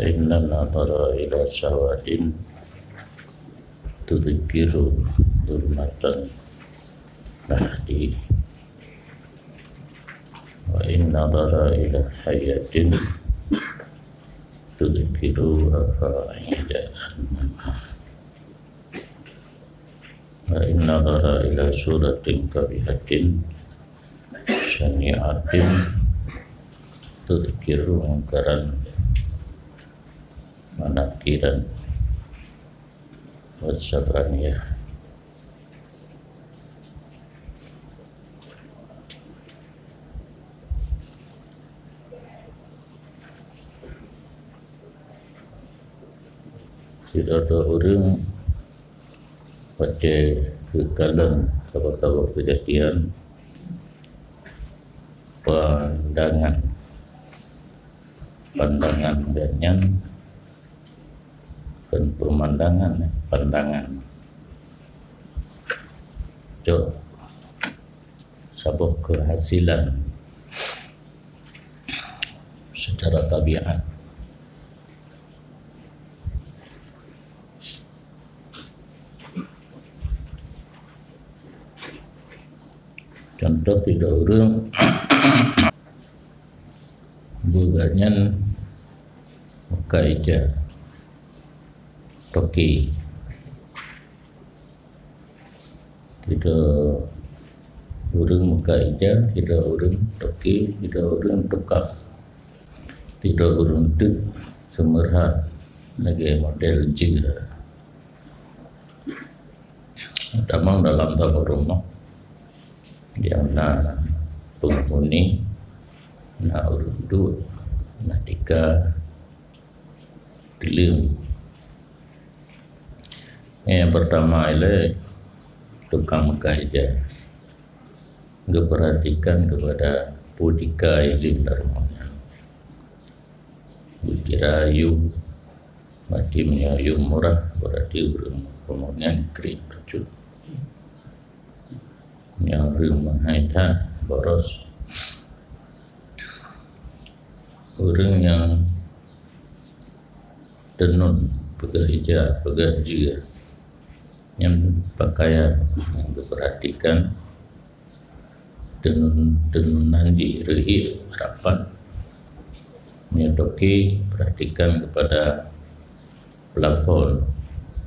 فإن النظر إلى سواد تذكر ظلمة اللحد وإن نظر إلى حياة تذكر أفاعيل وإن نظر إلى صورة كريهة شنيعة تذكر منكرا ونكيرا والسبانية. Tidak ada orang pada kekalan kabar-kabar kejadian pandangan ganyan dan pandangan jo sabuk kehasilan secara tabiat. Contoh tidak orang bukannya kaija toki tidak orang kaija, tidak orang toki, tidak orang tukar, tidak orang tuk semerhat lagi model juga. Tamang dalam tabur rumah yang na penghuni na urut na tiga tilim. Yang pertama ialah tukang kaija memperhatikan kepada politika ilim darmanya. Kira yu matimnya yu murah berarti kemudian kredit bercut. Yang rumah haita boros orang yang tenun pekerja yang pakaian yang diperhatikan tenunan di rehi rapat menyodoki perhatikan kepada plafon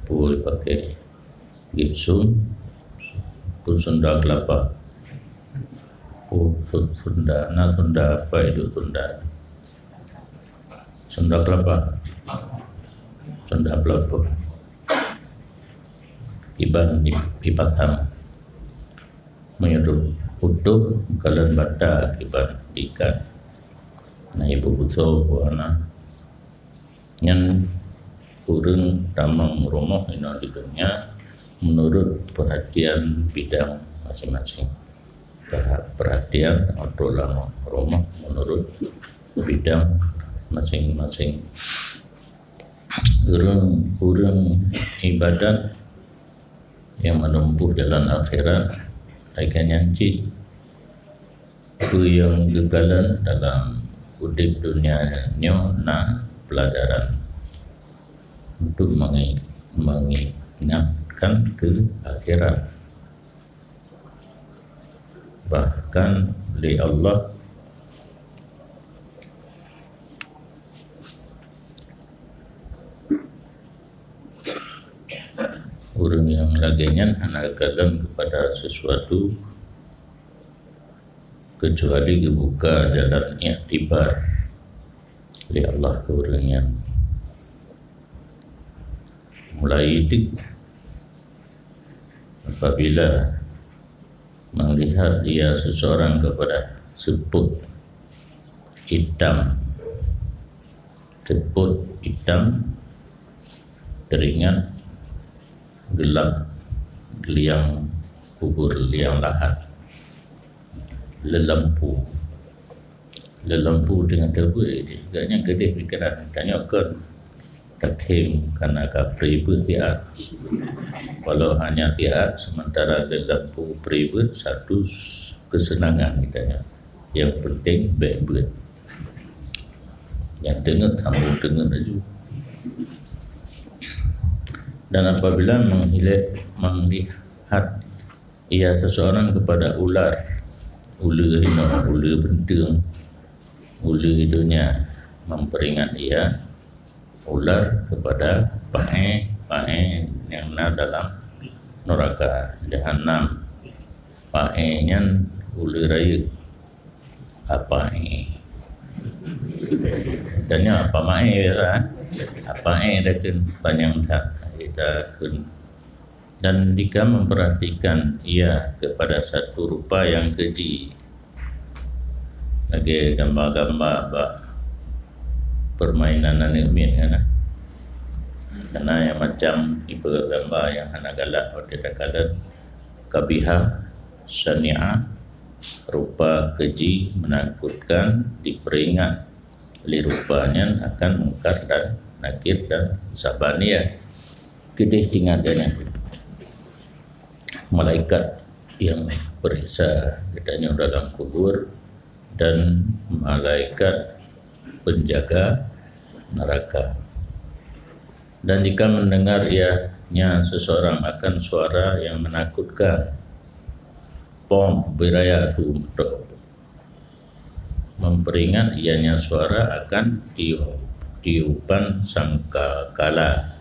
boleh pakai gipsum sunda kelapa sunda apa itu sunda kelapa sunda pelapor iban dipasang menyuruh utuh kalian bata iban ikan nah ibu buso buana yang kurang tamang rumah ina di dunia menurut perhatian bidang masing-masing. Perhatian atau rumah menurut bidang masing-masing. Kurang ibadat yang menempuh jalan akhirat akan nyanci itu yang gagalan dalam udip dunianya na pelajaran untuk mengingatkan ke akhirat. Bahkan di Allah orang yang laginya anak kadang kepada sesuatu kecuali dibuka jalan iktibar oleh Allah ke orang yang mulai apabila melihat dia seseorang kepada sebut hitam teringat gelap liang kubur liang lahat lelampu dengan terbuk dia gede pikiran tanya kan takhim karena pribut tiat walau hanya tiat sementara lelampu pribut satu kesenangan katanya yang penting bebet yang dengar sambung dengar aja. Dan apabila melihat ia seseorang kepada ular hina, ular bentung, ular dunia, memperingat ia ular kepada pae yang ada dalam neraka jahanam. Pae-nya ular raya. Apa ini? Tanya apa mae ya? Apa dah kan panjang tak kita kun. Dan jika memperhatikan ia kepada satu rupa yang keji, lagi gambar-gambar permainan animin kan? Karena yang macam ibu gambar yang hana galak waktu tak kalah kabiha syani'ah, rupa keji menakutkan, diperingat oleh rupanya akan mungkar dan nakir dan sabaniyah. Kedih tinggalnya malaikat yang periksa katanya dalam kubur dan malaikat penjaga neraka. Dan jika mendengar ianya seseorang akan suara yang menakutkan, pom beraya tu memperingat ianya suara akan tiupan sangkakala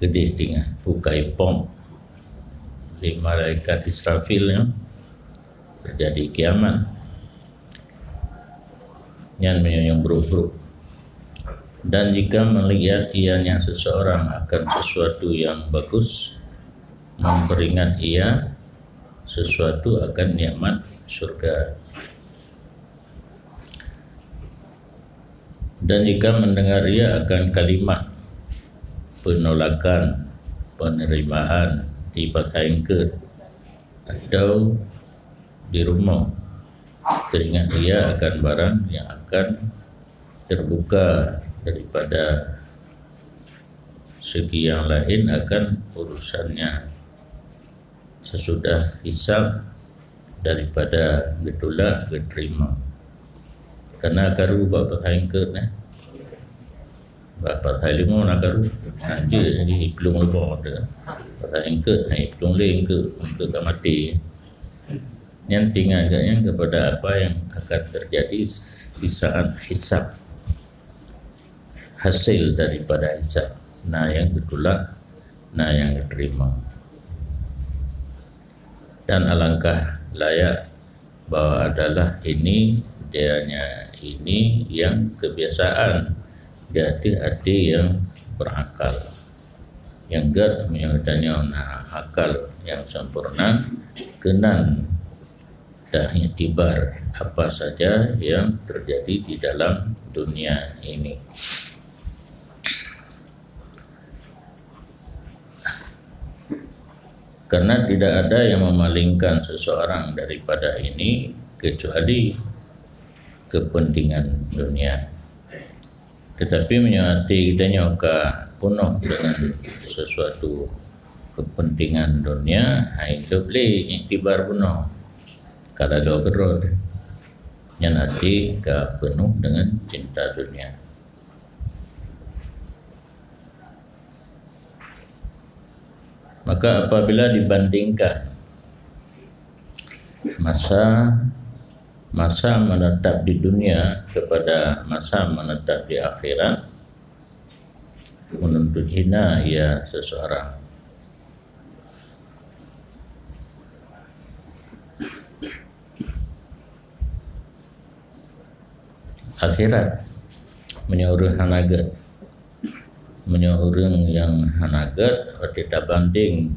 gede tinggal bukai pom di malaikat Israfil terjadi kiamat yang buruk-buruk. Dan jika melihat ianya seseorang akan sesuatu yang bagus, memperingat ia sesuatu akan nikmat surga. Dan jika mendengar ia akan kalimat penolakan, penerimaan di Pathaingkut atau di rumah, teringat ia akan barang yang akan terbuka daripada segi yang lain akan urusannya sesudah hisab daripada getulak geterima. Karena karu bapa Pathaingkut bapa Pathailimu nak karu aja ni pelung lebah dah Pathaingkut ni pelung leng ke untuk mati. Yang tinggal agaknya kepada apa yang akan terjadi di saat hisab, hasil daripada hisab, nah yang getulak, nah yang diterima. Dan alangkah layak bahwa adalah ini dianya ini yang kebiasaan di hati-hati yang berakal, yang gad menyadanya akal yang sempurna kenan dan iktibar apa saja yang terjadi di dalam dunia ini. Karena tidak ada yang memalingkan seseorang daripada ini kecuali kepentingan dunia. Tetapi menyuati kita nyoka penuh dengan sesuatu kepentingan dunia, hidup boleh iktibar penuh. Kalau do kerod, nyanati ke penuh dengan cinta dunia. Maka apabila dibandingkan masa menetap di dunia kepada masa menetap di akhirat, menuntut hina ia seseorang. Akhirat menyuruh hanagat, menyuruh yang hanagat kita banding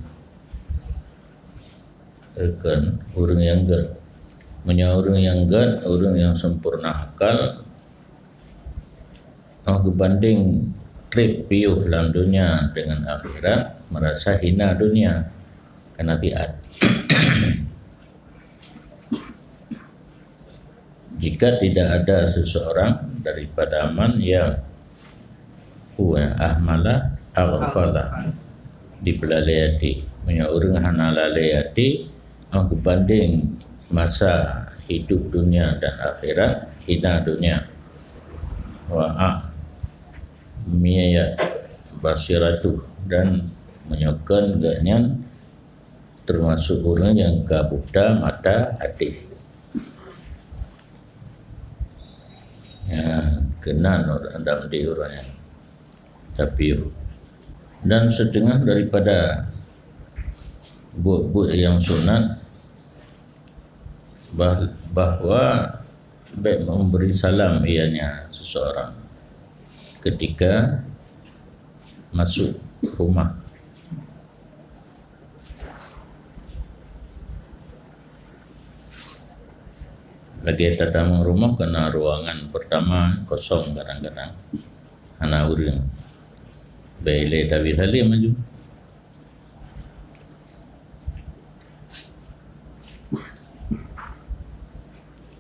akan orang yang gad, menyuruh yang gad, orang yang sempurna akal, banding trip piuh dalam dunia dengan akhirat, merasa hina dunia karena biat. Jika tidak ada seseorang daripada aman yang ahmala aghfala dipelalaiati, menyuruh hana lalaiati banding masa hidup dunia dan akhirat hina dunia. miyayat basiratu dan menyokan ganyan termasuk orang yang kabuta mata hati ya kenan orang dalam di orangnya tapi dan setengah daripada buat yang sunat bahwa baik memberi salam ianya seseorang ketika masuk rumah. Lagi datang rumah kena ruangan pertama kosong kadang-kadang anak urang bele tapi salim maju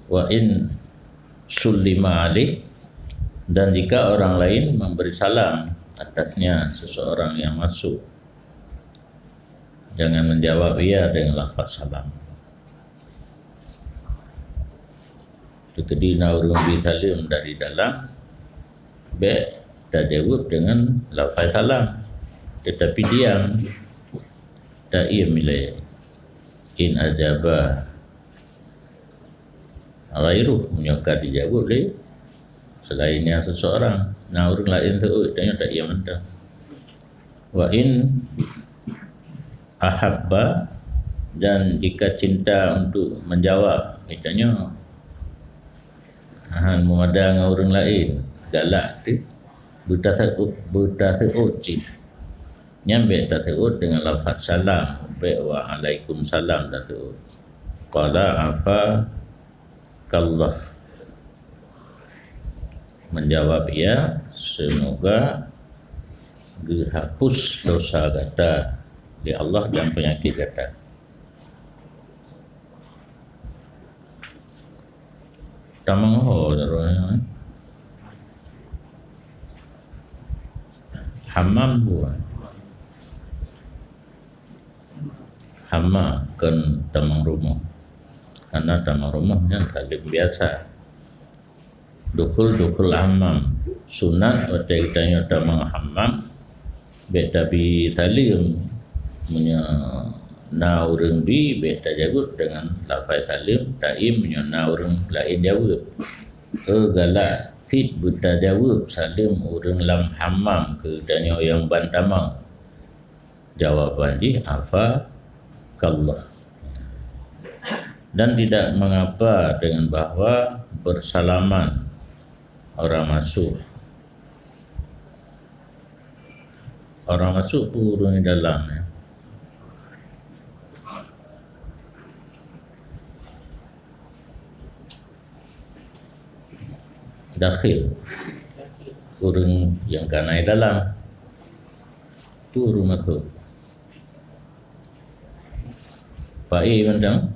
wa in sulima alih dan jika orang lain memberi salam atasnya seseorang yang masuk jangan menjawab iya dengan lafaz salam. Kedina urung bisalim dari dalam be tak jawab dengan lafaz salam tetapi diam tak ia milai in ajaba ghairu menyokar dijawab le selainnya seseorang nah orang lain tu tanya tak ia mentah wa in ahabba dan jika cinta untuk menjawab katanya han memadang orang lain galak tu bertasawuf cik nyambe tasawuf dengan lafaz salam wa alaikum salam tasawuf qala apa kallah menjawab ya semoga dihapus dosa kata di Allah dan penyakit kata tamang ho darahnya hammam buat hamma kan tamang rumah karena tamang rumahnya saling biasa dukul hammam sunat waktu kita tamang hammam betabi salim punya na urang bi beta jawab dengan lafaz salim taim punya na urang lain jawab galak fit buta jawab salim urang lam hammam ke tanya yang bantamang jawaban di apa kallah dan tidak mengapa dengan bahwa bersalaman orang masuk pun di dalam ya. Dakhil orang yang kanai dalam puru masuk baik mandang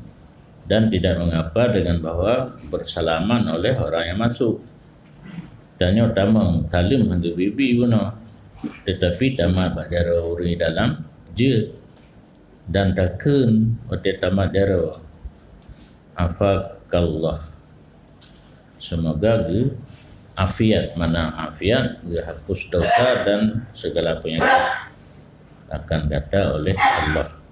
dan tidak mengapa dengan bahwa bersalaman oleh orang yang masuk tanya tamang salim hangga bibi pun tetapi tamat bajara orang dalam je dan takun waktu tamat jara afakallah semoga afiat mana afiat hapus dosa dan segala penyakit akan kata oleh Allah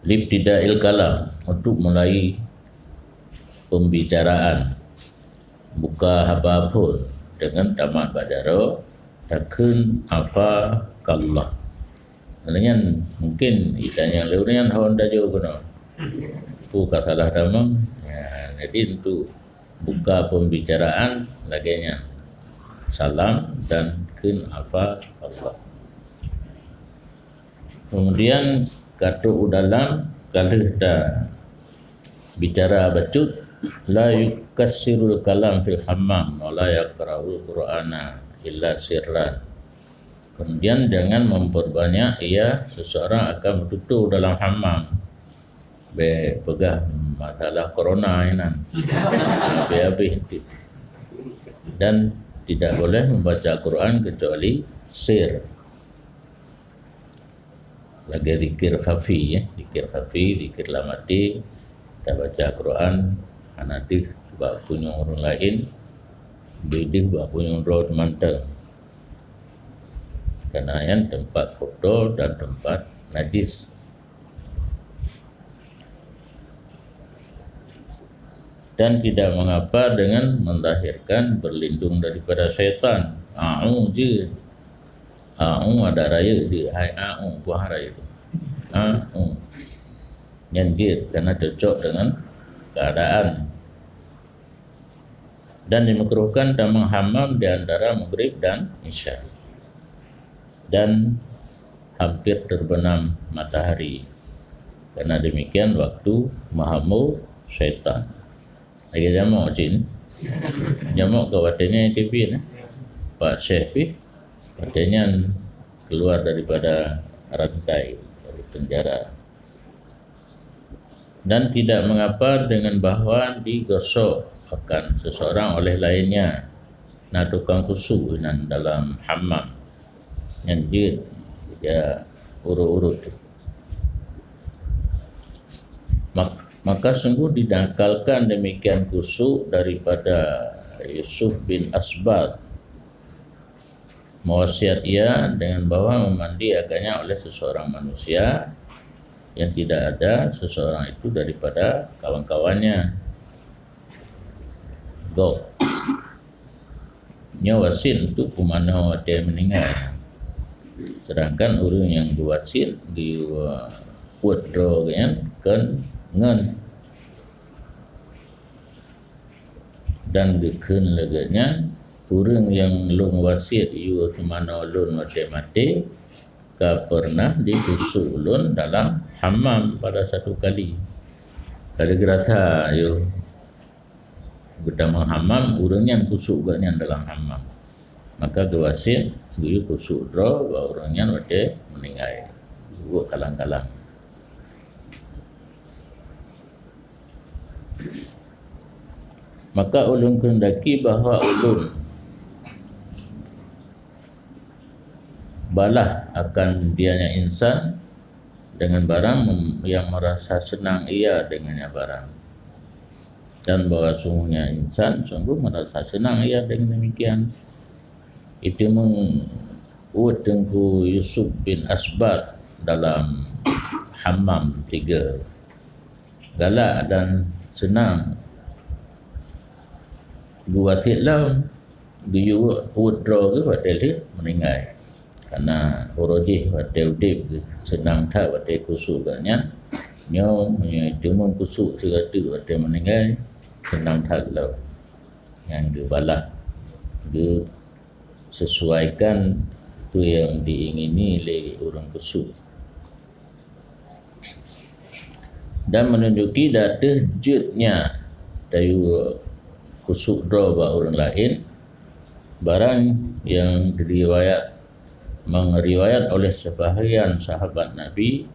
libtida'il kalam untuk mulai pembicaraan buka apa-apa dengan tamat badaro takun apa kallah maknanya mungkin itanya leurian honda jauh benar buka salah tamang ya, jadi untuk buka pembicaraan laginya salam dan kun apa Allah kemudian kata dalam kalau kita bicara bacut la yukassirul kalam fil hammam wa la yaqra'ul qur'ana illa sirran kemudian jangan memperbanyak ia seseorang akan bertutur dalam hammam pegang masalah corona ini habis dan tidak boleh membaca Quran kecuali sir lagi zikir khafi ya zikir lamati kita baca Quran nanti sebab punya orang lain bidih buat punya road mantap. Karena yang tempat kotor dan tempat najis. Dan tidak mengapa dengan melahirkan berlindung daripada syaitan. A'u je. A'u ada raya di hai a'u buah raya itu. A'u. Nyanjir karena cocok dengan keadaan. Dan dimakruhkan dan menghammam di antara maghrib dan isya. Dan hampir terbenam matahari. Karena demikian waktu mahamur syaitan. Lagi jamak cin. Jamak ke watanya TV Pak Syekh watanya keluar daripada rantai dari penjara. Dan tidak mengapa dengan bahawa digosok akan seseorang oleh lainnya. Nah tukang kusuk dalam hammam yang dia urut-urut. Maka sungguh didangkalkan demikian kusuk daripada Yusuf bin Asbat. Mewasiat ia dengan bahawa memandiakannya oleh seseorang manusia yang tidak ada seseorang itu daripada kawan-kawannya. Gok nyawasin untuk pemana dia meninggal. Sedangkan orang yang diwasin di withdraw kan ngen dan deken leganya orang yang lung wasiat you semana ulun mati ka pernah ditusuk ulun dalam hammam pada satu kali. Kada gerasa you kita menghammam orang yang kusuk gaknya dalam hammam. Maka kewasit you kusuk draw bahawa orangnya mati meninggal. Buat kalang-kalang. Maka ulun kehendaki bahawa ulun balah akan dianya insan dengan barang yang merasa senang ia dengannya barang, dan bahawa sungguhnya insan sungguh merasa senang ia dengan demikian. Itu menguat Tengku Yusuf bin Asbat dalam hammam 3 galak dan senang. Dua laun dia withdraw ke hotel dia meninggal. Karena urujih hotel dia senang tak hotel kusuk katnya. Nyo cuma kusuk segatu hotel meninggal senang tak laun. Yang dibalas dia sesuaikan tu yang diingini oleh orang kusuk. Dan menunjuki data jutnya dari kusuk draw orang lain barang yang meriwayat oleh sebahagian sahabat Nabi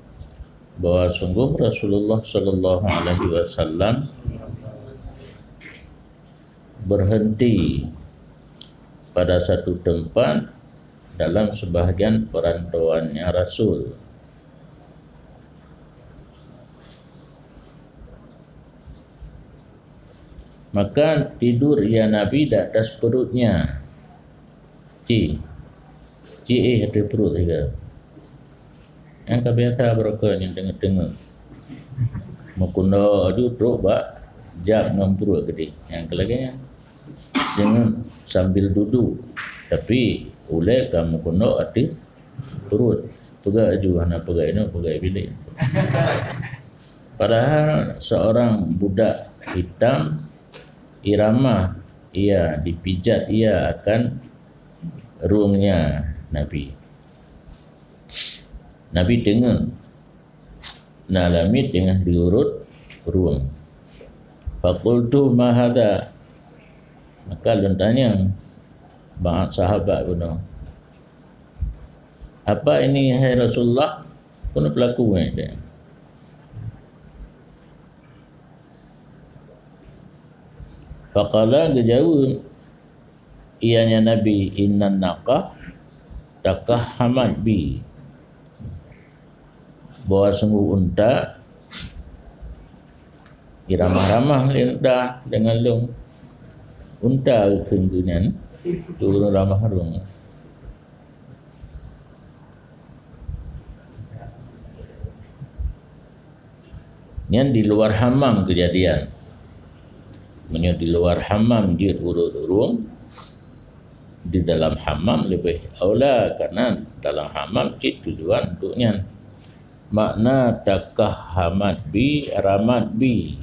bahawa sungguh Rasulullah sallallahu alaihi wasallam berhenti pada satu tempat dalam sebahagian perantauannya Rasul. Maka tidur ya Nabi di atas perutnya. Ada perut juga. Yang kebiasa berapa yang tengah-tengah. Mukunda aju teruk bak jam dengan perut gede. Yang kelaganya jangan sambil duduk. Tapi oleh kamu kunda ada perut. Pegang aju hana pegang ini pegang bilik. Padahal seorang budak hitam irama ia dipijat ia akan ruangnya Nabi. Nabi dengar nalami tengah diurut ruang. Faqultu ma hadha, maka lun tanya banyak sahabat pun, apa ini hai Rasulullah? Pun pelaku dia. Faqala gejawab ianya Nabi, innan naqah takahhamat bi, bahawa sungguh unta iramah-ramah unta dengan lung unta kenggunan turun ramah harung. Yang di luar hammam kejadian. Menyo di luar hammam dia urut-urung. Di dalam hammam lebih aula karena dalam hammam cik tujuan untuknya. Makna takahamat bi ramat bi.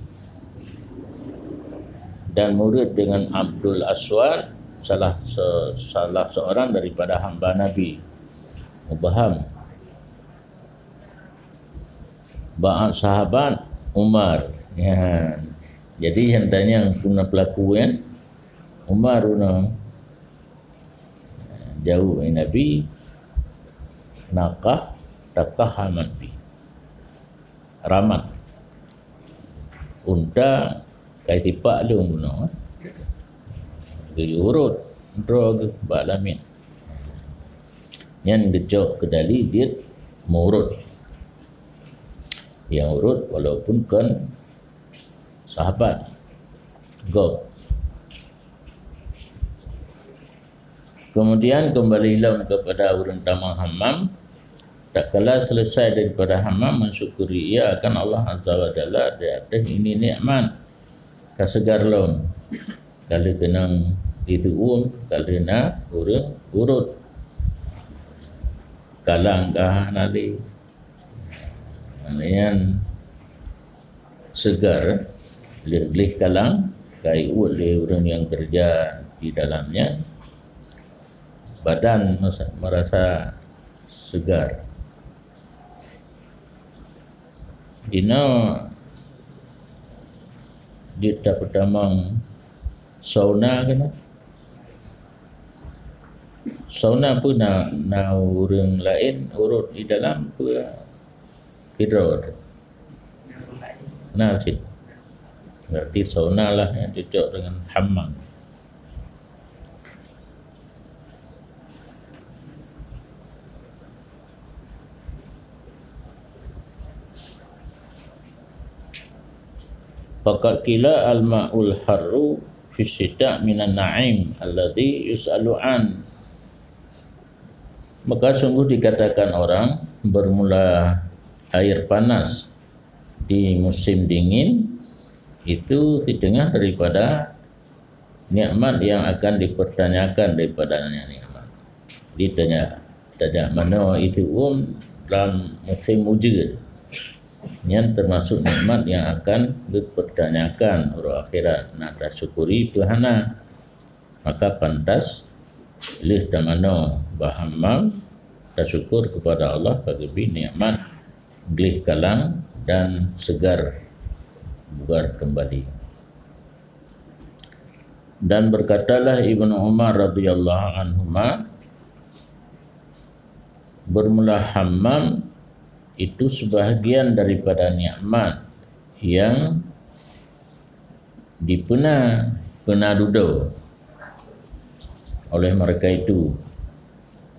Dan murid dengan Abdul Aswad salah seorang daripada hamba Nabi. Mubaham. Ba'at sahabat Umar. Ya. Jadi yang tanya yang punya pelaku kan Umar jauh Nabi nakah takahamat bi. Ramat. Unta kai tipak lu guna. Urut drog balamin. Yang gejok kedali dia murut. Yang urut walaupun kan sahabat go. Kemudian kembalilah kepada urun tamang hammam. Tak kala selesai daripada hammam mensyukuri ia akan Allah Azza wa Jalla di atas ini nikmat kasegar lon. Kalau kenang itu kalau nak urut kalang kah nali. Yang segar lih kalang kai oleh orang yang kerja di dalamnya badan merasa segar. Dina dia tak pertamang sauna kena. Sauna pun nak orang lain urut di dalam pun kira nasib. Berarti sauna lah yang cocok dengan hammam. Faqad qila al-ma'ul harru fi syita' minan na'im alladhi yus'alu an. Maka sungguh dikatakan orang bermula air panas di musim dingin itu setengah daripada nikmat yang akan dipertanyakan daripada nikmat. Ditanya mana itu dalam musim hujan. Yang termasuk nikmat yang akan dipertanyakan orang akhirat. Nak tersyukuri Tuhana maka pantas lih tamano bahammam tersyukur kepada Allah bagi nikmat glih kalang dan segar bugar kembali. Dan berkatalah Ibnu Umar radhiyallahu anhuma, bermula hammam itu sebahagian daripada nikmat yang dipena duduk oleh mereka itu.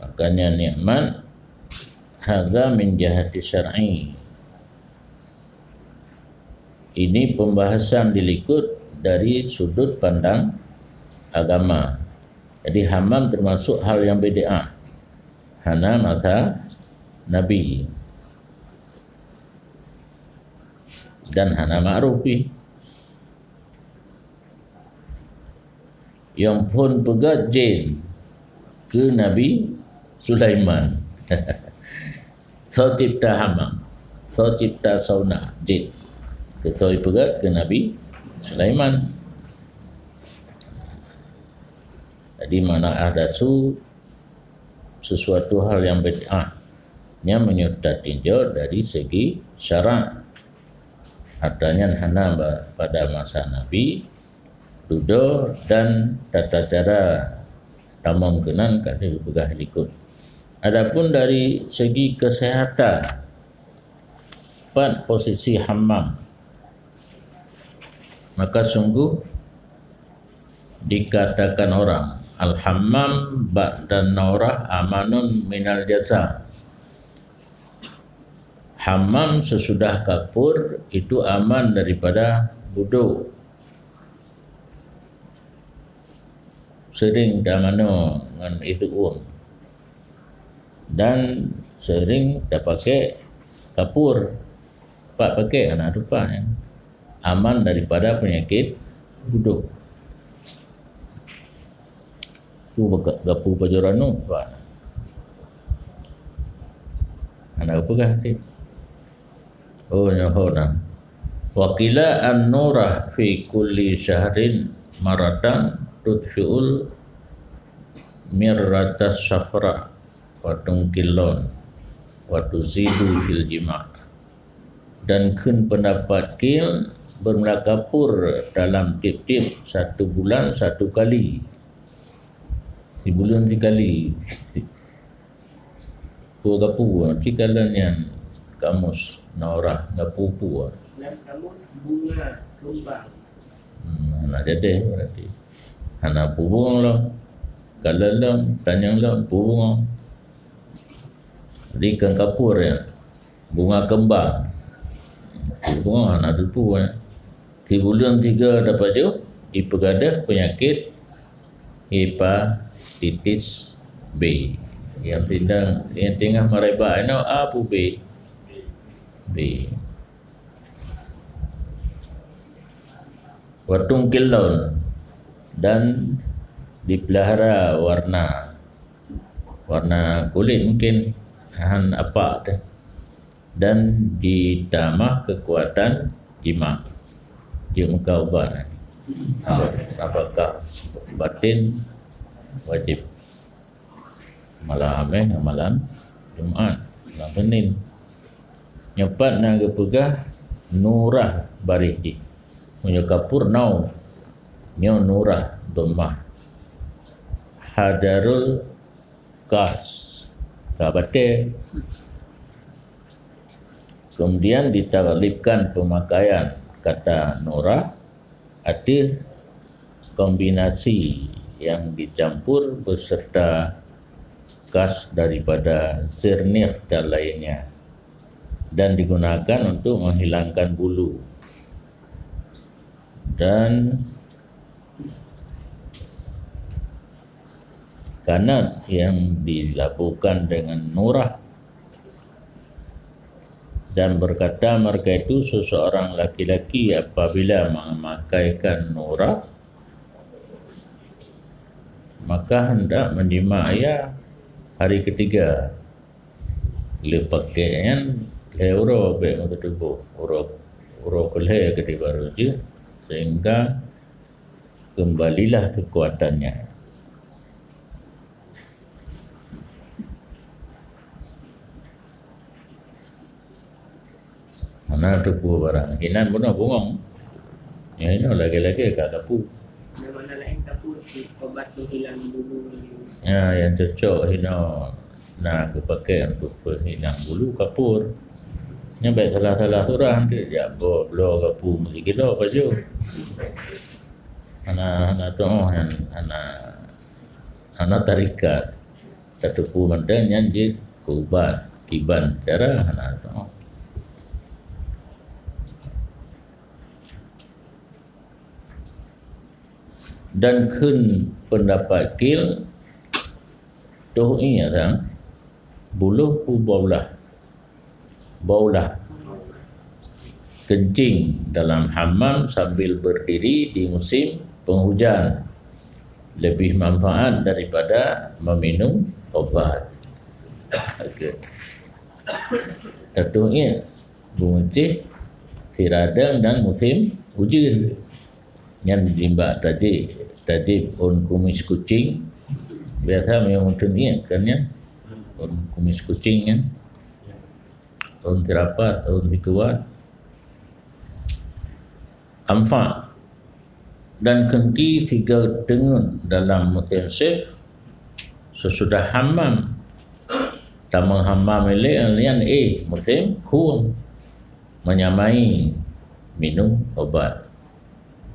Makanya nikmat hadza min jihati syar'i. Ini pembahasan dilikut dari sudut pandang agama. Jadi hammam termasuk hal yang bid'ah. Hana masa Nabi dan hana ma'rufi. Yang pun pegat jin ke Nabi Sulaiman. So cipta hammam, so cipta sauna jin. Kesoi pegat ke Nabi Sulaiman. Jadi mana ada sesuatu hal yang bid'ah yang menyerta tinjau dari segi syarak. Adanya hana pada masa Nabi duduk dan tata cara tamam kenan kali begah likut. Adapun dari segi kesehatan pada posisi hammam maka sungguh dikatakan orang al-hammam ba'dan naurah amanun minal jasa. Hammam sesudah kapur itu aman daripada buduk. sering dah mana dengan itu pun, dan sering dah pakai kapur, pak pakai anak rupa yang aman daripada penyakit buduk. Tu gapu pajoranu pak anak apa kah sih? Oh nyohona wakila an-nurah fi kulli syahrin maratan tudfi'ul mirratas safra wa tungkilon wa tuzidu fil jima'. Dan kun pendapat kil bermelakapur dalam tip-tip 1 bulan 1 kali, sebulan 3 kali. Pua gapu nanti kalian yang kamus naurah gapu-pu kamus bunga kembang. Nak jadi berarti anak pubung lah, kalau lah tanyang lah pubung di ikan kapur ya, bunga kembang pubung anak tu di bulan 3 dapat je ipegada penyakit hepatitis B yang tengah merebak ini apa B watung kilon, dan dipelihara warna kulit mungkin apa dah, dan ditambah kekuatan jima di muka ubat. Apakah batin wajib malam Jumaat malam Senin nyepat naga pegah nurah barih punya kapur nau nyo nurah dhammah hadarul kas kabate. Kemudian ditaklifkan pemakaian kata nurah ada kombinasi yang dicampur beserta kas daripada zirnir dan lainnya, dan digunakan untuk menghilangkan bulu. Dan kanat yang dilakukan dengan nurah, dan berkata mereka itu seseorang laki-laki apabila memakaikan nurah maka hendak menjima ayah hari ketiga lepakaian euro baik untuk tubuh uro kelih ke baru je, sehingga kembalilah kekuatannya. Mana tubuh barang hinan bunuh bungong ya, ini lagi-lagi kat kapu Mana lain kapur obat penghilang bulu ya, yang cocok hina nak dipakai untuk penghilang bulu kapur. Nya baik salah-salah surah nanti ya blow kapu mesti kilo baju. Anak tu anak tarikat tatupu mandan nyanjit kubat kiban cara anak tu. Dan kun pendapat kil tuh ini ya buluh pu baulah kencing dalam hammam sambil berdiri di musim penghujan lebih manfaat daripada meminum obat. Tentunya bungcih tiradang dan musim hujan yang ditimbak tadi on kumis kucing biasa memang dunia kan ya, on kumis kucing kan, on terapat, on dikuat amfa dan kenti 3 tengun dalam musim sif sesudah hammam tamang hammam lian musim kum menyamai minum obat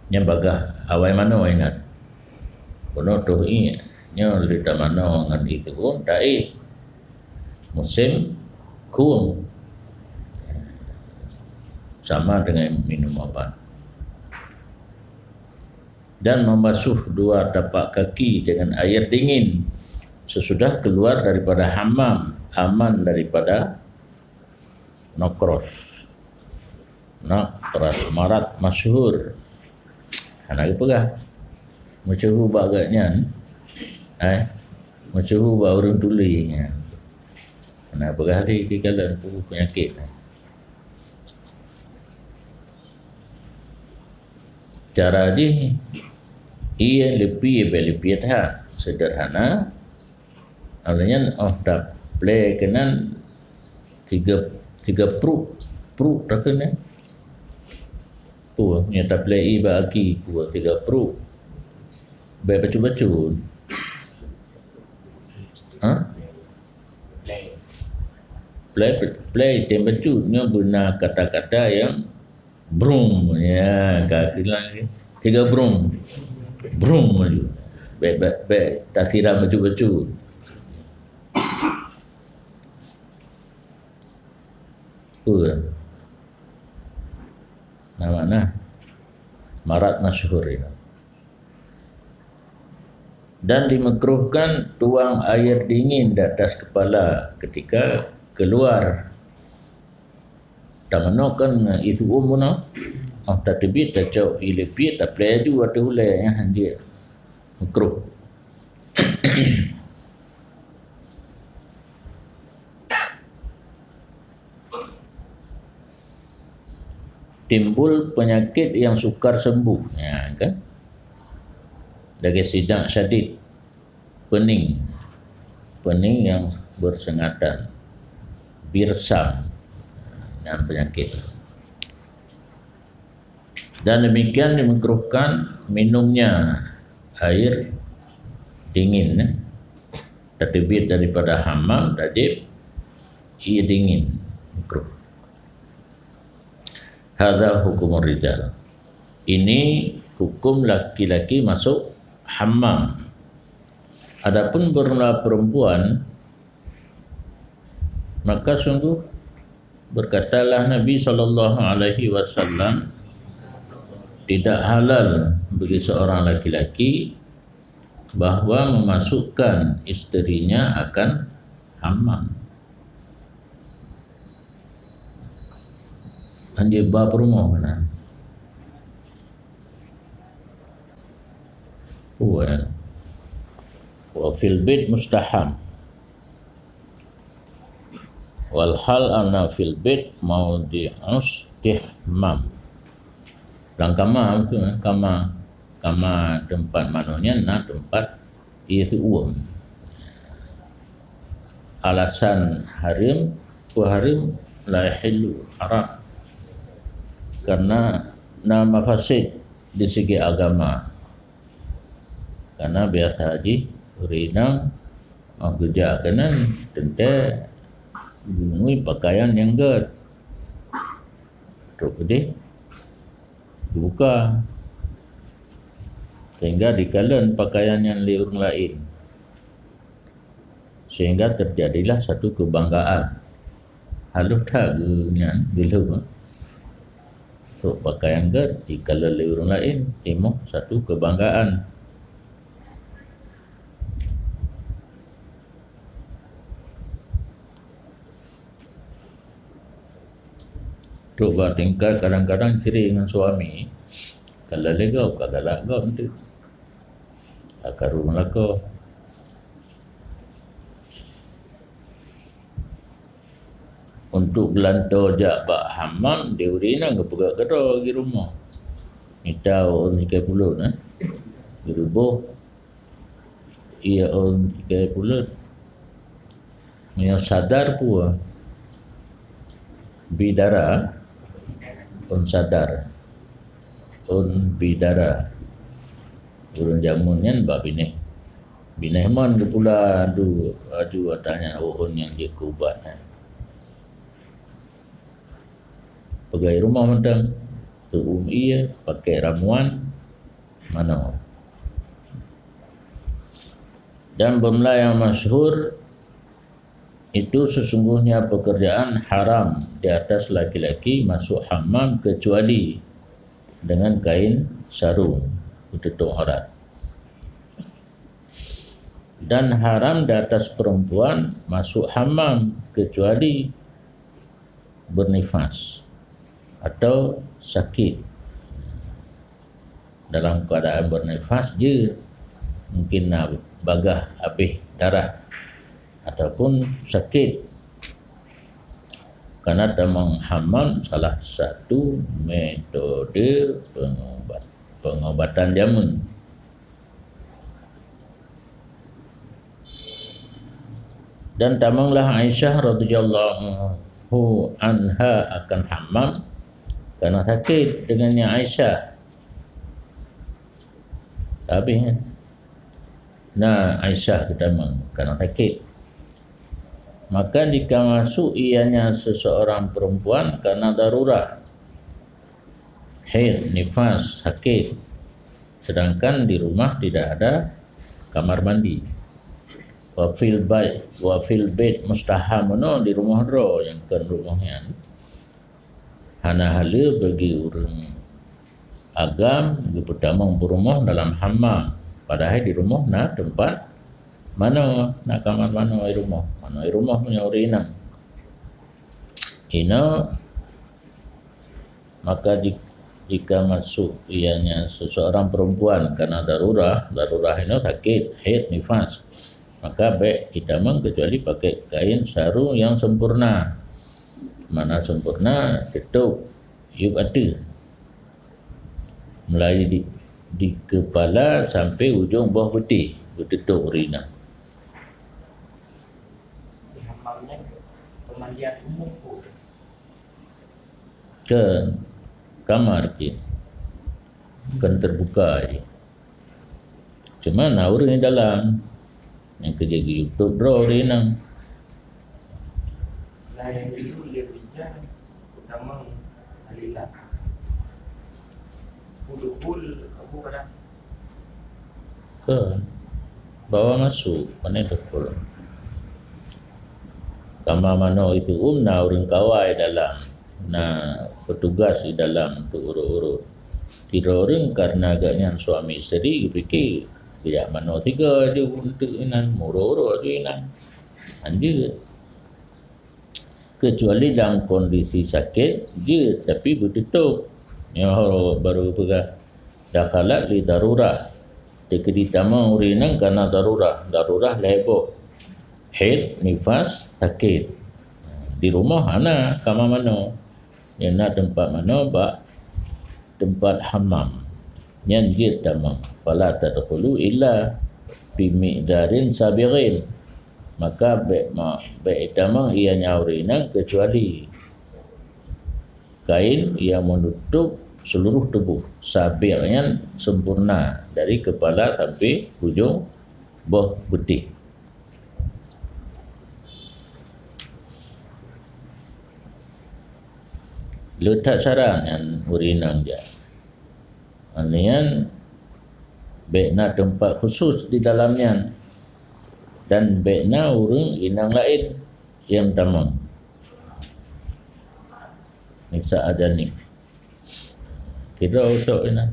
nya bagah awai mana wainat kono tuh ini nya lita mana ngan itu pun dai musim kum sama dengan minum obat. dan membasuh dua tapak kaki dengan air dingin sesudah keluar daripada hammam, aman daripada nokros, marat masyhur. Anak pegah macam ubah agaknya macam ubah orang tuli. Anak pegah di kalan penyakit. Cara dia ia lebih tah sederhana. Alanya dah play kenan tiga pro dah kena. Pu nyata play bagi pu 3 pro. Baik bacu-bacu. Play tembacunya guna kata-kata yang brum ya, kaki lagi 3 brum maju. Baik tak siram bacu-bacu. Nama marat masyhur ya. Dan dimakruhkan tuang air dingin di atas kepala ketika keluar. Tamanokan itu umumnya. Tak tebit tak jauh ilipit tak play juga tu hulai yang dia makruh. Timbul penyakit yang sukar sembuh, ya kan? Dari sidak syadid, pening yang bersengatan, birsam, dan penyakit. Dan demikian dimakruhkan minumnya air dingin, terbit daripada hammam, tajib, ia dingin, makruh. Hadza hukumur rijal. Ini hukum laki-laki masuk hammam. Adapun bermula perempuan, maka sungguh berkatalah Nabi SAW, tidak halal bagi seorang laki-laki bahawa memasukkan isterinya akan hammam. Anjir bab rumah mana? Wa fil bait mustaham. Wal hal anna fil bait maudi'us tihmam. Dan kama tu kama tempat manunya tempat itu alasan harim la yahillu haram. Karena nama fasid di segi agama. Karena biasa haji rinang kerja kanan tentu gungui pakaian yang gad. Terus gede dibuka sehingga dikalan pakaian yang orang lain, sehingga terjadilah satu kebanggaan. Halus tak genyan bila so, pakaian gad dikalan orang lain timbul satu kebanggaan. Tu buat tingkat kadang-kadang ciri dengan suami. Kalau legau, kagak lagau nanti. Akar rumah lagau. Untuk gelantau jak bak hammam, dia urina ngepegak kata di rumah. Minta orang 30 nah. Di rubuh. Ia orang 30. Yang sadar pun bidara sadar bidara urun jamunnya bab bineh man ke pula adu tanya yang dia kubat pegawai rumah mentang tu ia pakai ramuan mana dan bemla yang masyhur itu sesungguhnya pekerjaan haram di atas laki-laki masuk hammam kecuali dengan kain sarung. bertutup aurat. Dan haram di atas perempuan masuk hammam kecuali bernifas atau sakit. Dalam keadaan bernifas je mungkin nak bagah habis darah ataupun sakit. Kerana tamang hammam salah satu metode pengobatan jamun. Dan tamanglah Aisyah radhiyallahu anha akan hammam kerana sakit dengannya Aisyah. Habis kan? Nah, Aisyah tamang kerana sakit. Maka jika masuk ianya seseorang perempuan kerana darurat, haid, nifas, sakit, sedangkan di rumah tidak ada kamar mandi. Wa fil bait mustahamuna di rumah ro yang kan rumahnya. Hana hala bagi orang agam di pertama berumah dalam hammam. Padahal di rumah nak tempat mana nak kamar mana di rumah. Mana di rumah punya urinang. Ina maka jika masuk ianya seseorang perempuan kerana darurat ini sakit, haid, nifas, maka baik kita kecuali pakai kain sarung yang sempurna. Mana sempurna? Tutup yuk ada mulai di kepala sampai ujung bawah putih, bertutup urina. Hammamnya pemandian umum Ke kamar je, kan terbuka je. Cuma orang yang dalam yang kerja di YouTube bro renang. Nah yang itu dia bincang utama alilah udhul abu pada Ke bawa masuk mana betul. Kamar mana itu orang kawai dalam, nah petugas di dalam tu urut-urut. Tiga orang karena agaknya suami isteri fikir tidak mana tiga dia untuk inan murah-murah tu inan anjir. Kecuali dalam kondisi sakit je tapi bertutup yang baru pegang dakhalat li darurat dikedi tama urinang karena darurat leboh haid nifas sakit di rumah ana kamar mana yang nak tempat mana bak tempat hammam yang je tamang fala tadkhulu illa bi miqdarin sabighin, maka baik tamang ianya urinang kecuali kain yang menutup seluruh tubuh sabignya sempurna dari kepala sampai ujung bawah putih. Letak sarang yang urinang dia anian baikna tempat khusus di dalamnya dan baikna urang inang lain yang tamam. Nisa ada ni. Kita usah ina.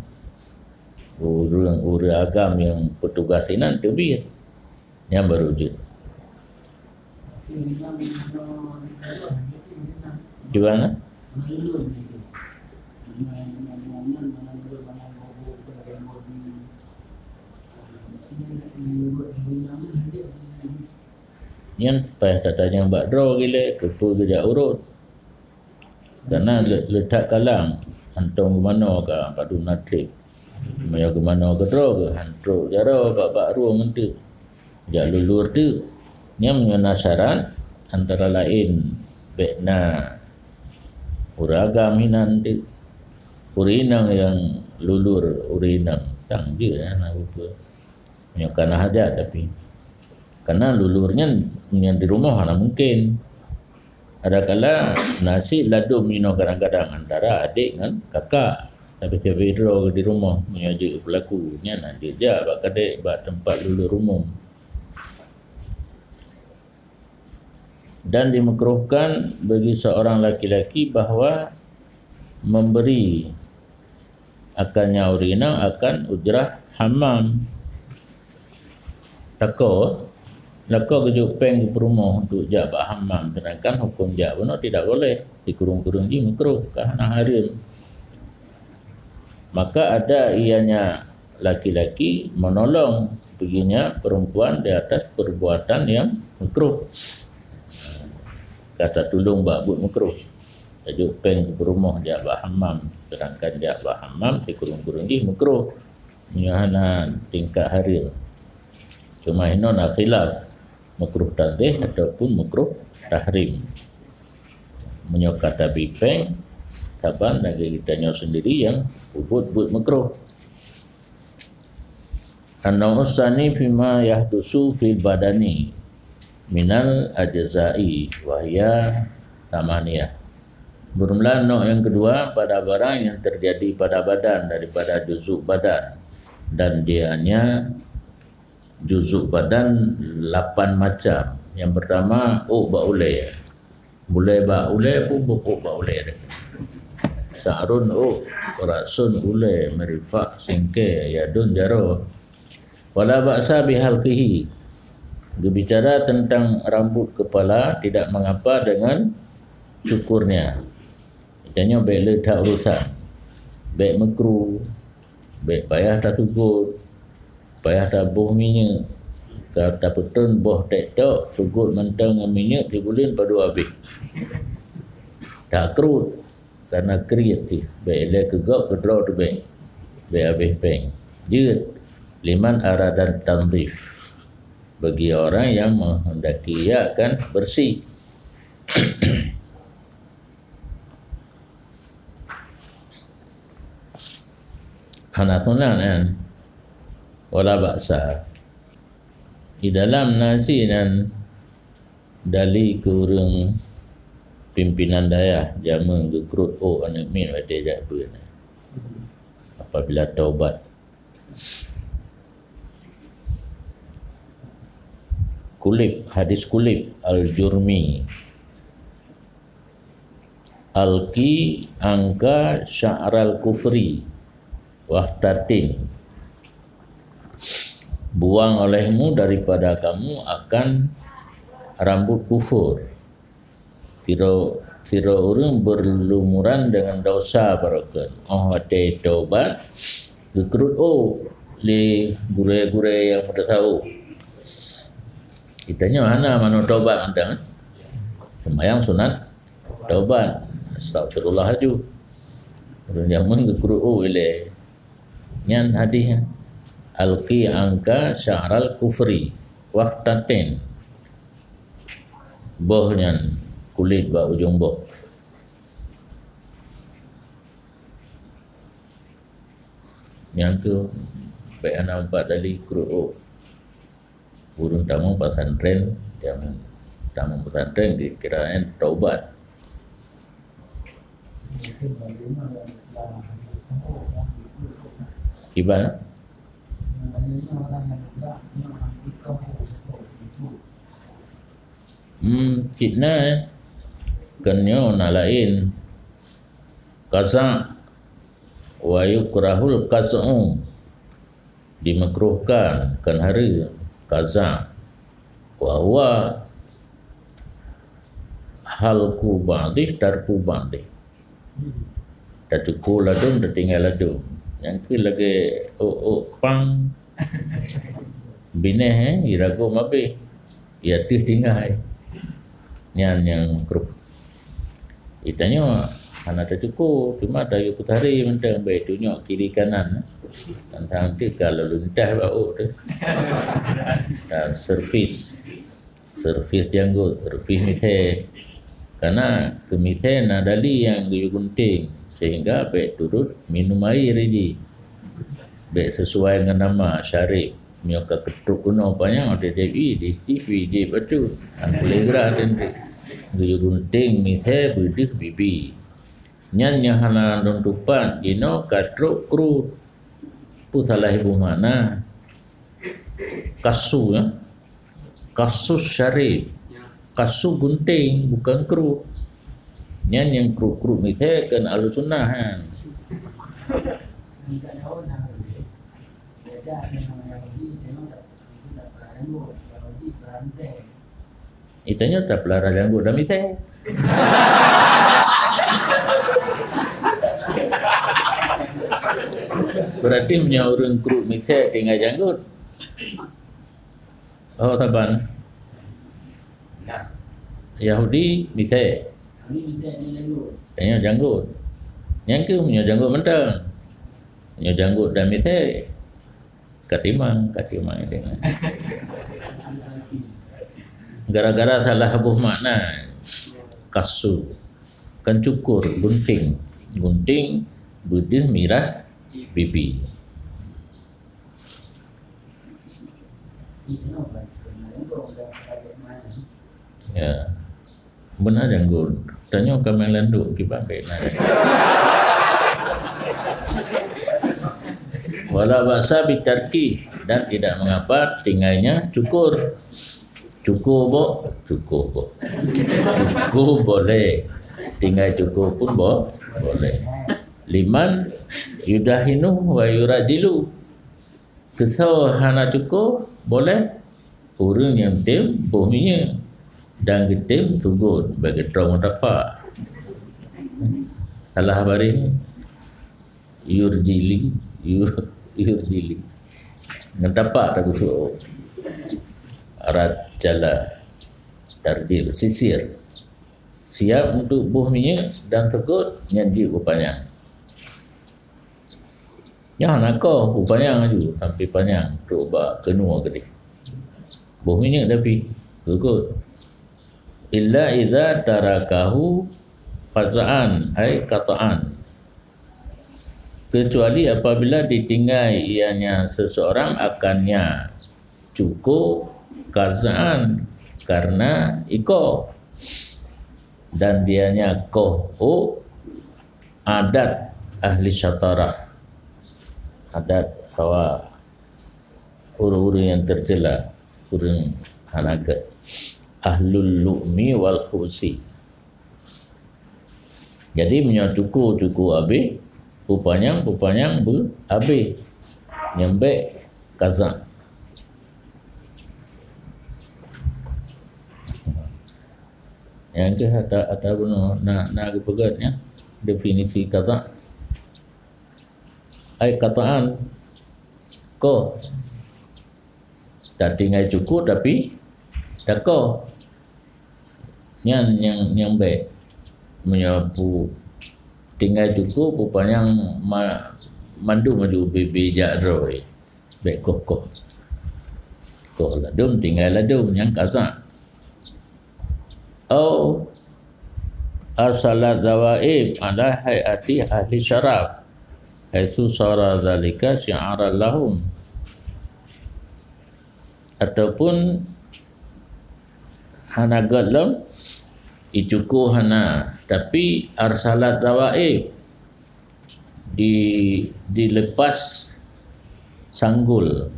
Urang agam yang petugas inan tebir yang berwujud. Di mana? Yang tak tanya mbak draw gila kepa kejap urut kerana letak kalang hantung ke mana ke padu natrip maya ke mana ke draw ke hantuk jara bak ruang nanti jak lulur tu yang menyenasaran antara lain bekna uragam hinan tu urinang yang lulur urinang tang je nak apa menyokan hajat tapi karena lulurnya yang di rumah mana mungkin. Ada kala nasi ladu minum kadang-kadang antara adik dengan kakak. Tapi saya withdraw di rumah menyaji pelakunya nanti dia bak kadek bak tempat lulur umum. Dan dimakruhkan bagi seorang laki-laki bahawa memberi akannya urina akan ujrah hammam. Lako kejuk peng ke perumah untuk jak bak hammam, sedangkan hukum jak benar tidak boleh dikurung-kurung di makruh kerana haram. Maka ada ianya laki-laki menolong perginya perempuan di atas perbuatan yang makruh. Kata tolong bak buat makruh. Tajuk peng ke rumah dia bak hammam, sedangkan dia bak hammam dikurung-kurung di makruh. Menyahana tingkat haram. Cuma ini nak khilaf makruh tanzih ataupun makruh tahrim. Menyokat tabi peng saban lagi kita nyawa sendiri yang buat makruh. An-naw'u tsani fima yahdusu fil badani minal ajza'i wa hiya tamaniyah. Bermula nok yang kedua pada barang yang terjadi pada badan daripada juzuk badan, dan dianya juzuk badan 8 macam. Yang pertama bak ulai. Mulai bak ulai pun bak ulai dah. Sa'run rasun ulai merifak singke yadun jaro. Wala ba'sa bihalqihi. Berbicara tentang rambut kepala tidak mengapa dengan cukurnya. Katanya baik letak urusan, baik makruh, baik payah tak sugut, payah tak buh minyak. Kalau tak betul buh tek-tok sugut mentang dengan minyak dibulin pada habis. Tak kerut karena kreatif. Baik le kegok kedraw tu baik. Baik habis peng. Jeut liman aradan tanzif, bagi orang yang menghendaki ia akan bersih. Hanatunan kan wala baksa di dalam nasi dan dali kurung pimpinan daya jaman gekrut anak min wate jak tu apabila taubat. Kulib, hadis kulib al-jurmi alki angka sya'ral kufri wahtatin, buang olehmu daripada kamu akan rambut kufur. Tiro orang berlumuran dengan dosa barakan. Hati taubat gekrut li gure-gure yang pada tahu. Kitanya mana taubat anda? Sembahyang sunat taubat. Astagfirullah aju. Orang jaman gekrut ile nyan hadis alqi angka sya'ral kufri waqtatin, boh nyan kulit ba ujung boh. Yang tu baik anak empat tadi kru burung tamu pesantren, yang tamu pesantren dikirain taubat. Gimana? Fitnah kenyo nalain kaza wa yukrahul qaz'u, dimakruhkan kan hari kaza wa huwa halku ba'dih tarku ba'dih. Tatuku ladun tertinggal ladun. Yang ke lagi pang bineh irago mabe ya tih tinggal nyan yang grup itanya anak tatuku cuma dayu putari mentang baik tunjuk kiri kanan tentang tu kalau luntah bau tu servis janggut servis mithe karena kemithe nadali yang gunting sehingga baik turut minum air ini baik sesuai dengan nama syarif nyoka ketuk kuno banyak ada TV di TV di batu boleh gerak nanti gunting mithe bedih bibi nyan nyahana don tupan ino katruk kru pusalah ibu mana kasu ya kasus syarif kasu gunting bukan kru nyan yang kru mithe kan alusunahan Tidak tahu nak beda dengan Yahudi, memang tak pernah janggut. Yahudi berantai. Itanya tak pelara janggut dah misai. Berarti punya orang keruk misai tinggal janggut. Oh taban. Yahudi misai. Ini tidak ni janggut. Tanya janggut. Yang ke punya janggut mentang. Punya janggut dan misai. Katimang itu. Gara-gara salah habuh makna. Kasu. Kan cukur, gunting. Gunting, budih, mirah, bibi. Ya. Benar janggut. Tanya kami landuk kita baik nak. Wala ba'sa bitarki, dan tidak mengapa tinggalnya cukur. Cukur boleh. Tinggal cukur pun boleh. Liman yudahinu wa yurajilu. Kesau hana cukur boleh. Orang yang tim bohminya dan getim tugut bagi terang dapat. Salah habari yurjili ngedapat tak kusuk rajala tardil sisir siap untuk buh minyak dan tegut nyandi upanya yang nak kau upanyaaju sampai panjang coba kenua gede buh minyak tapi tegut illa idza tarakahu fazaan ai qataan, kecuali apabila ditinggal ianya seseorang akannya cukup kazaan karena iko dan dianya kohu adat ahli syatara, adat bahwa orang-orang yang tercela, orang hanaga ahlul lu'mi wal khusi. Jadi punya cuku abe pupanyang abe nyembek kaza. Yang ke ada benar nak pegatnya definisi kata ai kataan ko tak tinggal cukup tapi tak ko yang baik menyapu tinggal cukup rupanya mandu maju bibi jadroi baik kok ladum tinggal ladum yang kaza au arsalat zawaib ala hayati ahli syaraf haitsu sara zalika syi'aran lahum, ataupun hana galam icuku hana tapi arsalat zawaib dilepas sanggul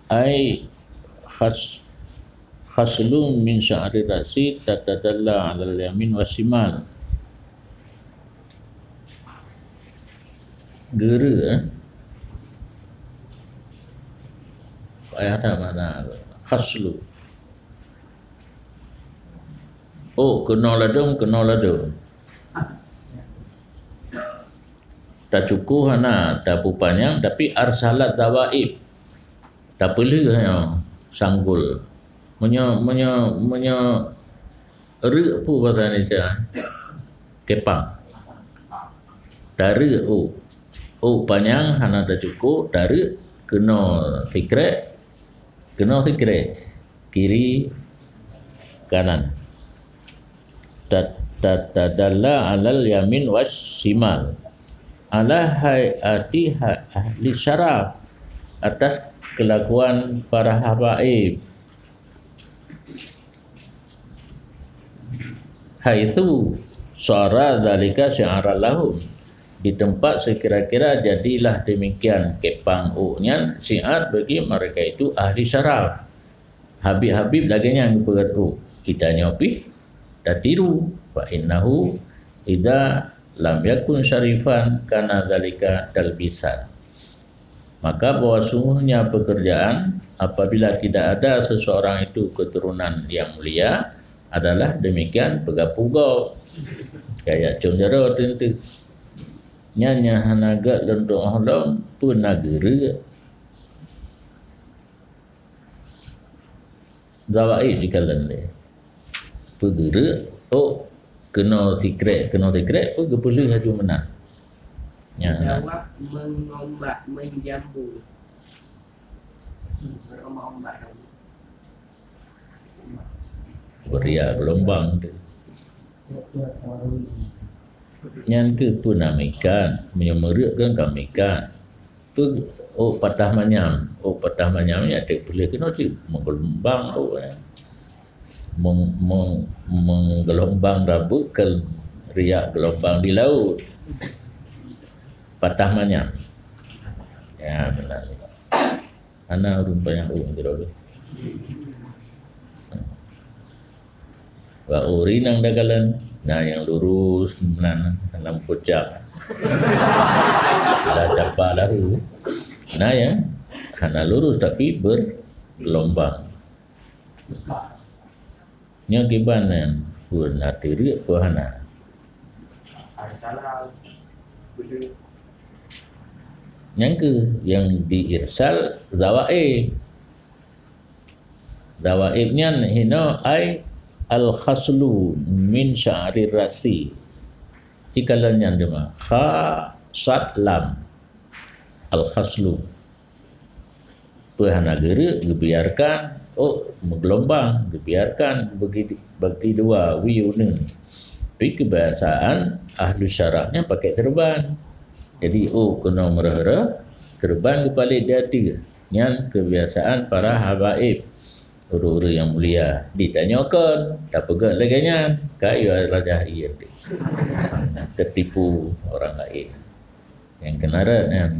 ai khaslun min sya'ri rasi tatadalla 'ala al-yamin wa shimal, gera ayat mana khaslu kena ladung tak cukup hana tak pupanyang tapi arsalat dawaib tak perlu hanya sanggul menya re pu bahasa Indonesia kepang dari panjang hana tak cukup dari kena fikret kiri kanan tadalla alal yamin was shimal ala hayati ahli syaraf, atas kelakuan para habaib haitsu syara dzalika syi'aran lahum, di tempat sekira-kira jadilah demikian kepang uknya syiar bagi mereka itu ahli syaraf. Habib-habib lagi yang berat kita nyopi tak tiru fa innahu idza lam yakun syarifan kana dzalika talbisan. Maka bahwa sungguhnya pekerjaan apabila tidak ada seseorang itu keturunan yang mulia adalah demikian pegapugau kayak conjaro tentu nyanya hanaga lendong holong pun nagere zawai di kalan le pegere kena secret pun gepulih haju menang Jawab mengombak, menjambu. Berombak-ombak. Beriak gelombang tu. Yang ke pun namikan, menyemerikkan kamikan. Tu patah manyam. Patah manyam ni ada boleh kena tu menggelombang menggelombang rambut ke riak gelombang di laut. Patah manyam. Ya benar. Anak rupanya kira-kira. Wa urinang dagalan. Nah yang lurus menan dalam kocak. Dah capak lahu. Nah ya, hana lurus tapi bergelombang. Nya kibanan pun atiri pun hana. Salah. Yang diirsal zawaib. Zawaibnya hina ai al-khaslu min sya'rir rasi. Ikalannya jemaah kha sad lam al-khaslu. Pehana gerak dibiarkan menggelombang dibiarkan bagi dua wiyuna. Tapi kebiasaan ahli syarahnya pakai terban. Jadi kena merah-merah terban kepala dia tiga. Yang kebiasaan para habaib orang-orang yang mulia ditanyakan tak pegat lagi nya kayu raja iya tertipu orang lain yang kenaran kan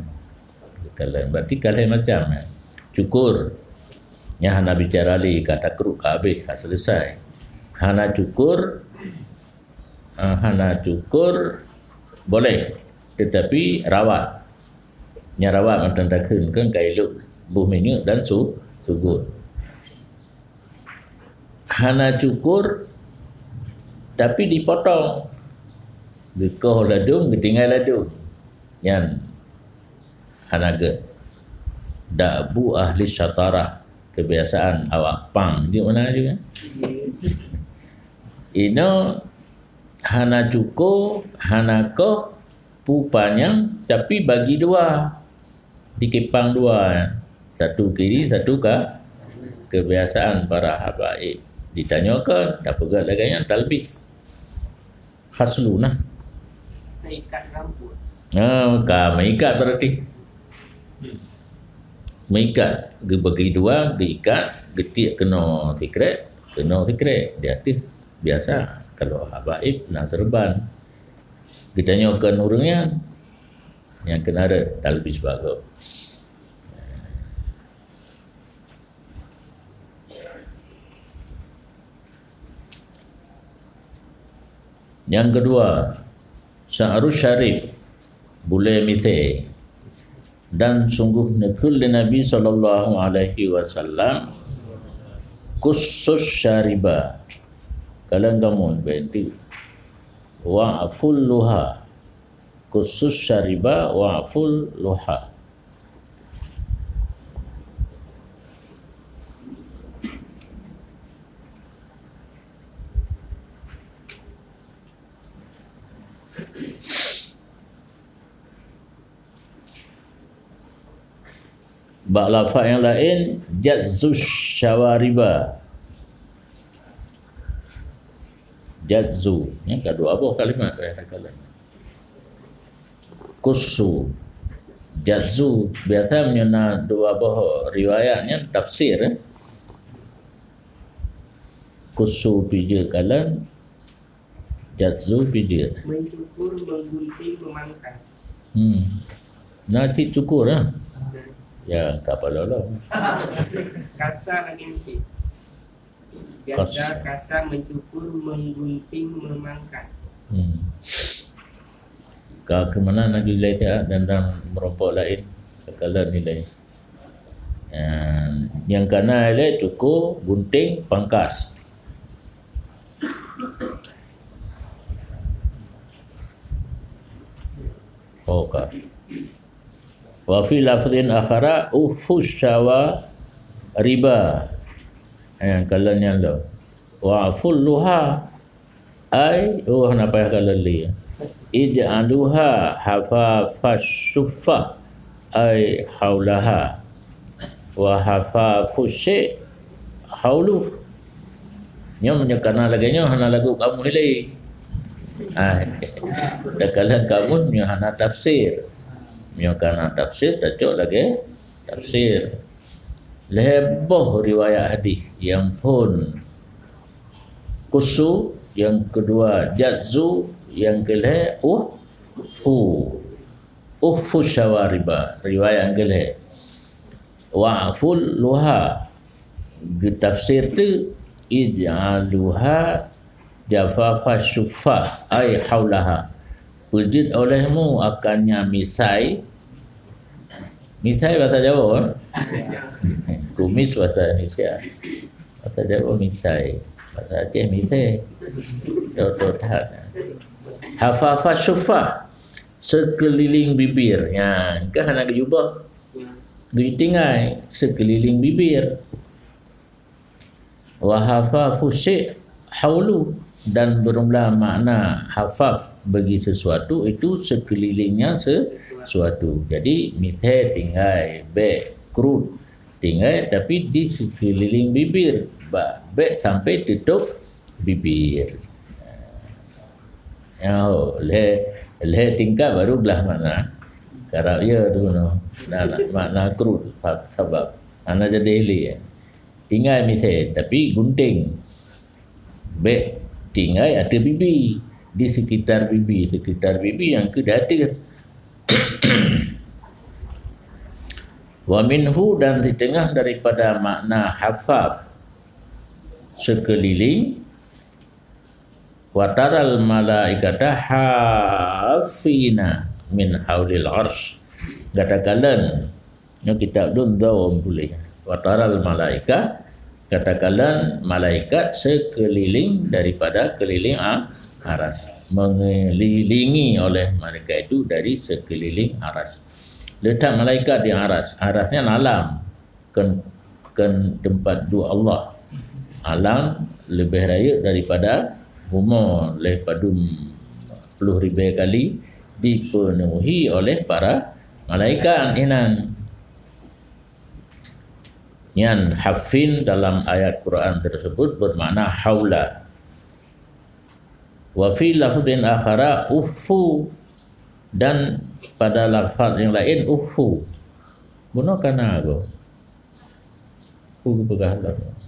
kalian berarti kalian macam cukur nya hana bicara li kata keruk habis selesai hana cukur boleh tetapi rawat nya rawat mentandakan kan kailuk bumi dan sugut hana cukur tapi dipotong gekoh ladung ketinggal ladung yang hanaga dabu ahli syatarah kebiasaan awak pang di mana juga ino hana cukur hanako pupanya tapi bagi dua dikepang dua satu kiri satu kebiasaan para habaib ditanyakan tak pegat lagi yang talbis khaslu nah Seikat rambut. Mengikat berarti mengikat bagi dua diikat getik kena tikrek di atas biasa kalau habaib nak serban ditanyakan orangnya yang kena ada talbis bagus. Yang kedua, sya'rus syarif bule mithe dan sungguh nekul Nabi sallallahu alaihi wasallam khusus syariba kalian kamu berarti wa afulluha khusus syariba wa afulluha bak lafaz yang lain jazzus syawariba jazzu yang kedua apa kalimat katakan kusu jazzu biasa menyana dua buah riwayatnya tafsir kusu pijak kalan jazzu pijak mencukur menggunting memangkas nasi cukur ya kapal Allah kasar ngintip biasa kasar mencukur menggunting memangkas ke mana nak nilai dia dan merompok lain kekala nilai. Yang kanan ialah cukur, gunting, pangkas. Okay. Wa fi lafdhin akhara ufus syawa riba. Yang kalan yang lo. Wa fulluha ay nak payah kalan li. Ij'aluha hafafashuffa ay haulaha. Wa hafafusy haulu. Nyo menyekana lagi nyo hana lagu kamu hilai. Dakalan kamu nyo hana tafsir. Nyo kana tafsir tajuk lagi tafsir. Leboh riwayat hadis yang pun kusu, yang kedua jazzu, yang kelih fu syawariba riwayat yang kelih wa'ful luha tafsir tu ij'aluha jafafa syuffa ay haulaha, wujud olehmu akannya misai bahasa Jawa kumis bahasa Indonesia, bahasa Jawa misai, bahasa Aceh misai tak hafafa syuffa sekeliling bibir ya kan nak jubah ditinggai sekeliling bibir. Wa hafafu syai' haulu, dan bermula makna hafaf bagi sesuatu itu sekelilingnya sesuatu. Jadi mithe tinggai, be krut tinggai tapi di sekeliling bibir, be sampai tutup bibir. Ya, le tingkap baru belah mana. Karena ya tu no, makna krut sebab ana jadi li. Tinggal mithe tapi gunting. Be tinggal ada bibi di sekitar bibi yang kedati. Wa minhu, dan di tengah daripada makna hafaf sekeliling, wa taral malaikata hafina min haulil arsh. Katakan yang kitab dun dawam boleh. Wa taral malaika, katakan malaikat sekeliling daripada keliling aras, mengelilingi oleh mereka itu dari sekeliling aras. Letak malaikat di aras, arasnya alam kan tempat dua Allah. Alam lebih raya daripada umur lepadum 10,000 kali dipenuhi oleh para malaikat inan. Yang hafin dalam ayat Quran tersebut bermakna haula. Wa fi lafdhin akhara ufu, dan pada lafaz yang lain ufu. Gunakan apa?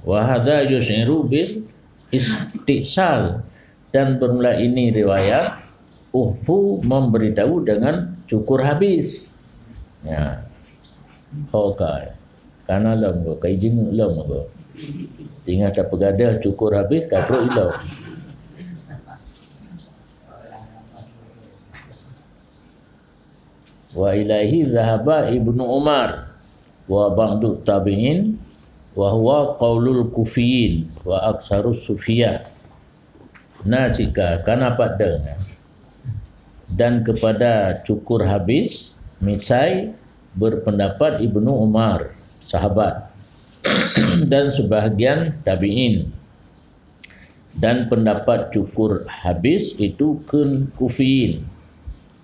Wa hadza yus'iru bil istisal, dan bermula ini riwayat ufu memberitahu dengan cukur habis. Ya. Okay. Karena lam go kai jing lam go. Tinggal tak pegadah cukur habis kadro ilau. Wa ilahi zahaba Ibnu Umar wa ba'du tabi'in wa huwa qaulul kufiyin wa aksarus sufiyah. Nasika kana pada dan kepada cukur habis misai berpendapat Ibnu Umar sahabat dan sebahagian tabi'in, dan pendapat cukur habis itu kufiyin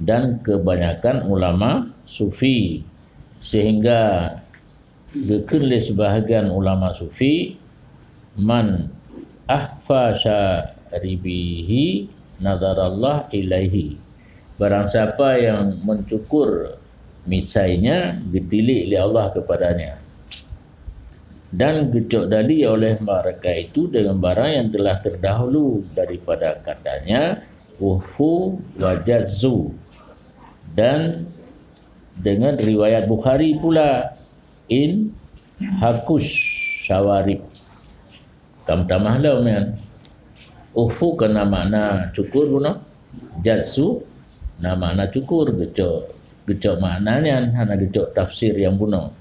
dan kebanyakan ulama sufi, sehingga oleh sebahagian ulama sufi man ahfa syaribihi nazarallah ilaihi, barang siapa yang mencukur misainya ditilik oleh Allah kepadanya, dan gecok dali oleh mereka itu dengan barang yang telah terdahulu daripada katanya ufu wajazzu, dan dengan riwayat Bukhari pula in hakus syawarib. Kam tamahlah men ufu kena makna cukur guna jazzu Nah makna cukur gecok maknanya hana gecok tafsir yang bunuh.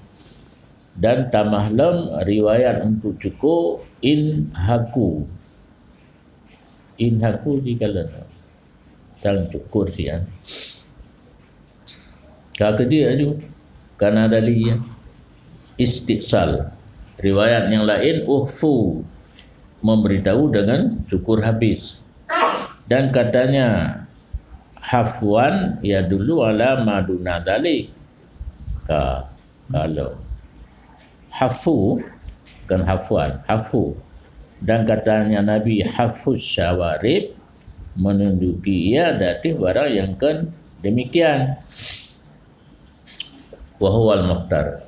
Dan tamahlam riwayat untuk cukur in haku jika dalam cukur sian kak dia tu karena ada liya istiqsal. Riwayat yang lain uhfu memberitahu dengan cukur habis. Dan katanya hafwan ya dulu ala maduna dalik. Kalau hafu kan hafwan, hafu. Dan katanya Nabi hafuz syawarib menunjuki ia datih barang yang kan demikian. Wa huwal mukhtar.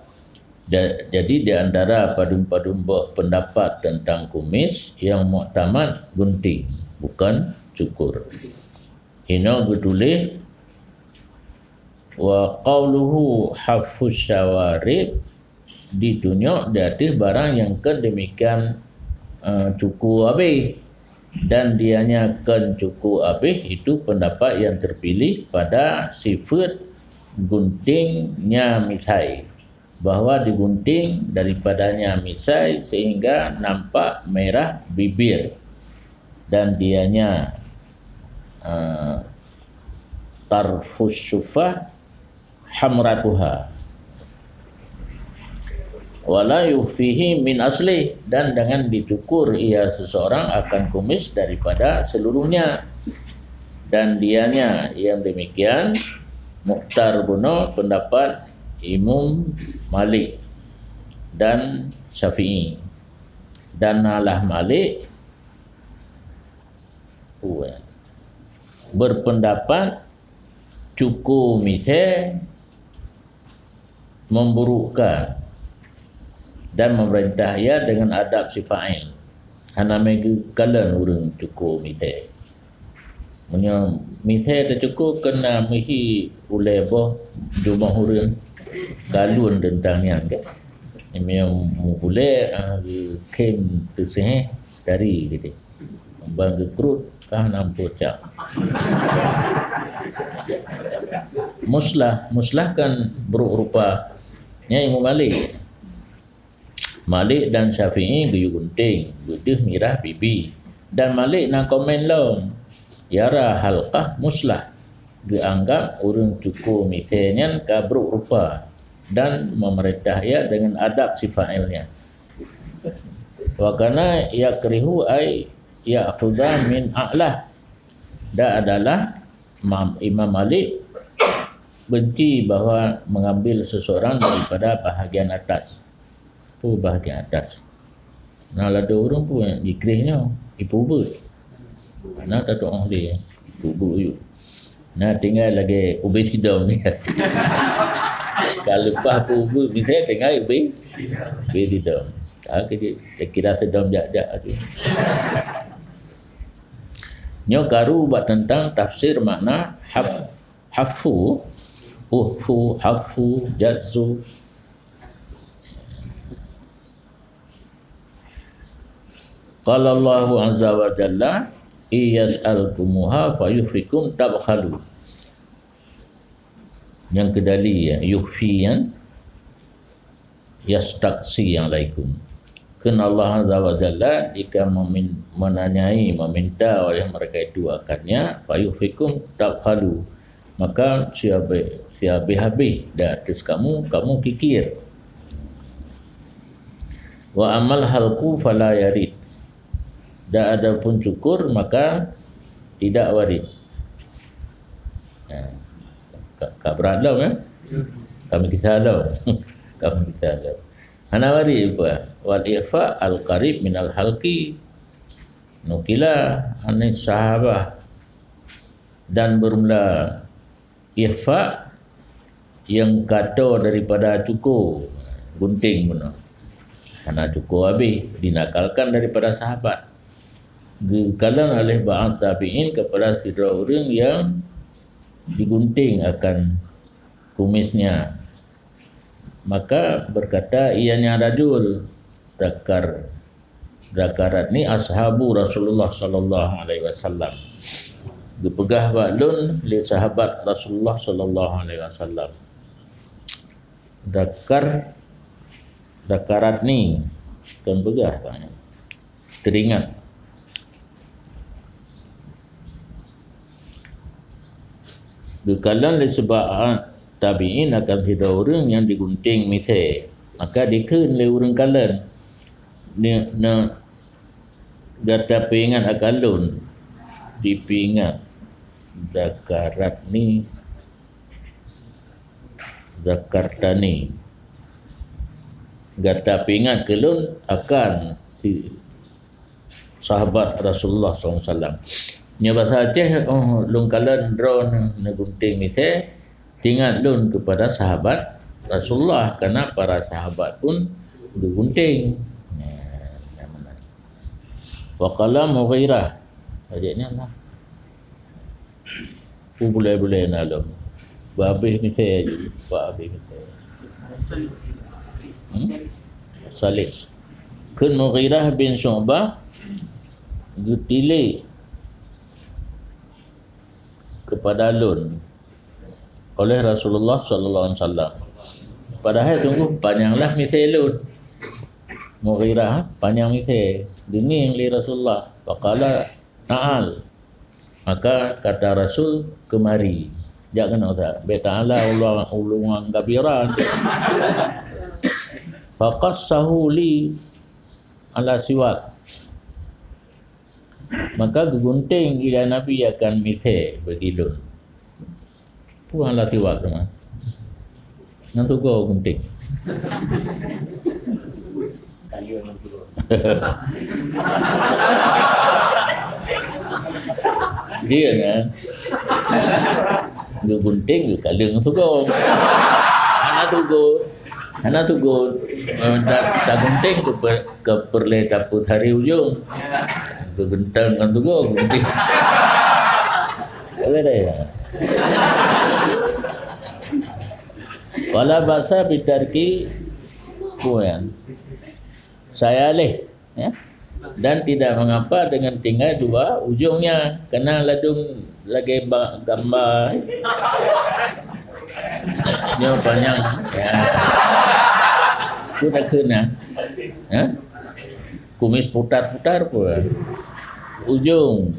Jadi di antara padum-padum pendapat tentang kumis yang muktamad gunting, bukan cukur. Ini betulis wa qauluhu hafuz syawarib ditunjuk dari barang yang kan demikian cukur habis, dan dianya kan cukur habis itu pendapat yang terpilih pada sifat guntingnya misai, bahwa digunting daripadanya misai sehingga nampak merah bibir, dan dianya tarfus syufah hamratuha wala yufihi min asli, dan dengan dicukur ia seseorang akan kumis daripada seluruhnya, dan dianya yang demikian mukhtar bunuh pendapat Imam Malik dan Syafi'i. Dan alah Malik berpendapat cukur misai memburukkan dan memerintah ia dengan adab si fa'il. Hana mega kalan urang cukur misai. Punya misai tercukur kena mihi oleh boh rumah urang kalun tentangnya kan. Memang boleh kem terseh dari gitu. Bang kerut kah nampu cak. Muslah kan berupa Imam Malik dan Syafi'i geyu gunting, gedeh mirah bibi. Dan Malik nak komen long. Yara halqah muslah. Dianggap urang cukur mitenya kabruk rupa dan memerintah ia dengan adab sifatnya. Wa kana yakrihu ay ya'khudha min a'lah. Dan adalah Imam Malik benci bahawa mengambil seseorang daripada bahagian atas. Bahagian atas. Nah ada orang pun dikrihnya ibu ber. Mana tak tahu dia ibu ber you. Nah tinggal lagi ubi sidam ni. Kalau lepas ubi misalnya tinggal ubi sidam. Tak kira sedam jak-jak tu. Nyo karu buat tentang tafsir makna hafu, hafu, jazzu. Qala Allahu azza wa jalla iyas'alkumuha fayufikum tabkhalu. Yang kedali ya, yufiyan yastaqsi yang laikum. Kerana Allah azza wa jalla jika menanyai, meminta oleh mereka itu akadnya fayufikum tabkhalu, maka siapa habis dah atas kamu kikir. Wa amal halqu fala yarid. Dan ada pun cukur maka tidak warid. Kak beradab ya? Kami kisah adab. Kami kisah adab. Hana warid apa? Wal ifa al qarib min al halqi nukila anis sahabah. Dan bermula ifa yang kata daripada cukur gunting pun. Hana cukur habis dinakalkan daripada sahabat. Dikalang oleh ba'at tabi'in kepada sidra orang yang digunting akan kumisnya. Maka berkata ianya rajul zakarat ni ashabu Rasulullah sallallahu alaihi wasallam. Gepegah ba'lun li sahabat Rasulullah sallallahu alaihi wasallam. Dakarat ni kan begah tanya. Teringat. Gekalan li sebab tabi'in akan tidak orang yang digunting misal. Maka dikeun le urang kalan. Ni na gata pingat akalun dipingat zakarat ni zakartani gata pingat kelun akan si sahabat Rasulullah SAW. Nya bahasa Aceh lung kalan drone negunting misal tingat lun kepada sahabat Rasulullah karena para sahabat pun digunting. Wa qala Mughirah ajaknya lah. Boleh nalom. Babih misal je. Babih misal. Salis. Kun Mughirah bin Syu'bah ditilih kepada Lun oleh Rasulullah sallallahu alaihi wasallam. Padahal tunggu panjanglah misal Lun. Mughirah panjang misal dingin li Rasulullah. Faqala ta'al. Maka kata Rasul kemari. Jangan kata bi ta'ala ulungan kabiran. Faqassahu li ala siwak. Maka gunting ila Nabi akan misal bagi Lun. Puanglah siwak tu mas. Nanti kau gunting. Kayu yang turun. Dia kan dia gunting dia kaleng sugo. Anak sugo tak gunting ke perle dapur hari ujung. Gegentang kan sugo gunting. Boleh dah ya. Wala basa bitarki puan. Saya leh ya. Dan tidak mengapa dengan tinggal dua ujungnya kena ladung lagi gambar dia panjang ya. Itu dah kena ya? Kumis putar-putar pun ujung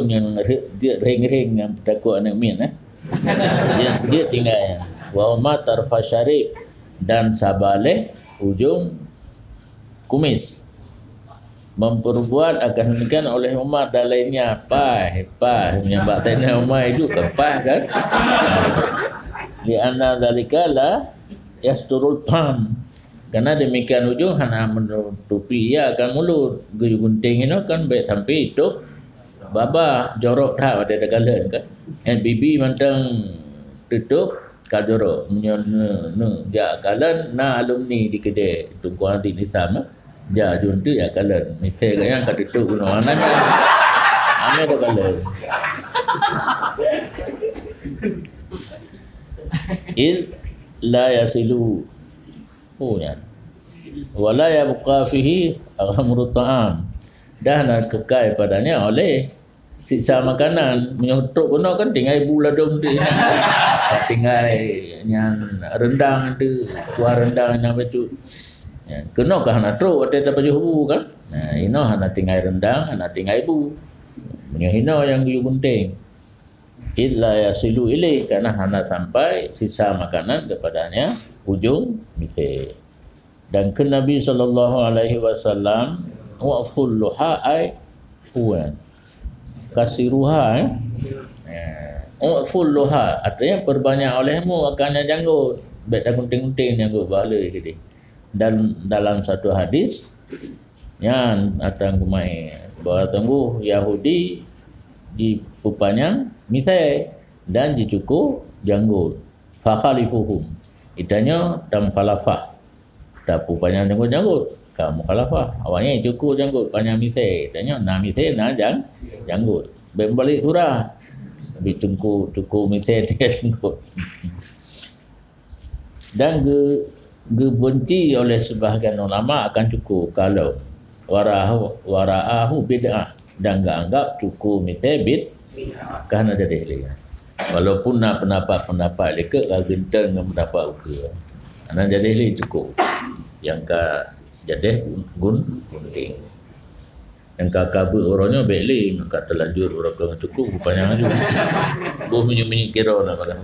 yang dia ring-ring yang takut anak min dia tinggal ya. Wa ma tarfa syarif dan sabaleh ujung kumis memperbuat akan demikian oleh umat dan lainnya pah menyambat tanya umat itu kepah kan di anna zalika la yasturul pam karena demikian ujung hanya menutupi ya akan mulut gunting itu kan baik sampai itu baba jorok dah pada dagalan kan bibi mantang tutup kajorok ja kalan na alumni di kedai tunggu nanti di sama ja juntu ya kalan misal yang kat itu gunung mana dah kalan il la yasilu punya wala yabqa fihi aghamru ta'am dah nak kekal padanya oleh sisa makanan menyotok guna kan tinggal ibu ladung tu tinggal yang rendang tu kuah rendang yang betul ya, kena kah nak teruk ada tak baju hubu kan ino hana tinggal rendang hana tinggal ibu punya hina yang you gunting illa yasilu ilai karena hana sampai sisa makanan kepadanya ujung mikir dan ke Nabi sallallahu alaihi wasallam wa fulluha ai huwan kasiruha fulluha artinya perbanyak olehmu akan janggut baik dah gunting-gunting janggut bahala gitu. Dan dalam satu hadis yang atang kumai bahawa tunggu Yahudi di pupanya misai dan dicukur janggut fakhalifuhum itanya tam khalafah tak pupanya janggut kamu khalafah awalnya cukur janggut panjang misai itanya na misai na janggut balik surah lebih cukur misai dia janggut dan dibenci oleh sebahagian ulama akan cukur kalau wara'ahu bid'ah dan enggak anggap cukur misai Kan ada deh. Walaupun nak pendapat leka kalau genteng dengan pendapat uka. Anak jadi le cukup. Yang ka jadi gunting. Yang ka kabut orangnya baik le, maka terlanjur orang kau cukup rupanya juga. Gua menyi kira nak makan.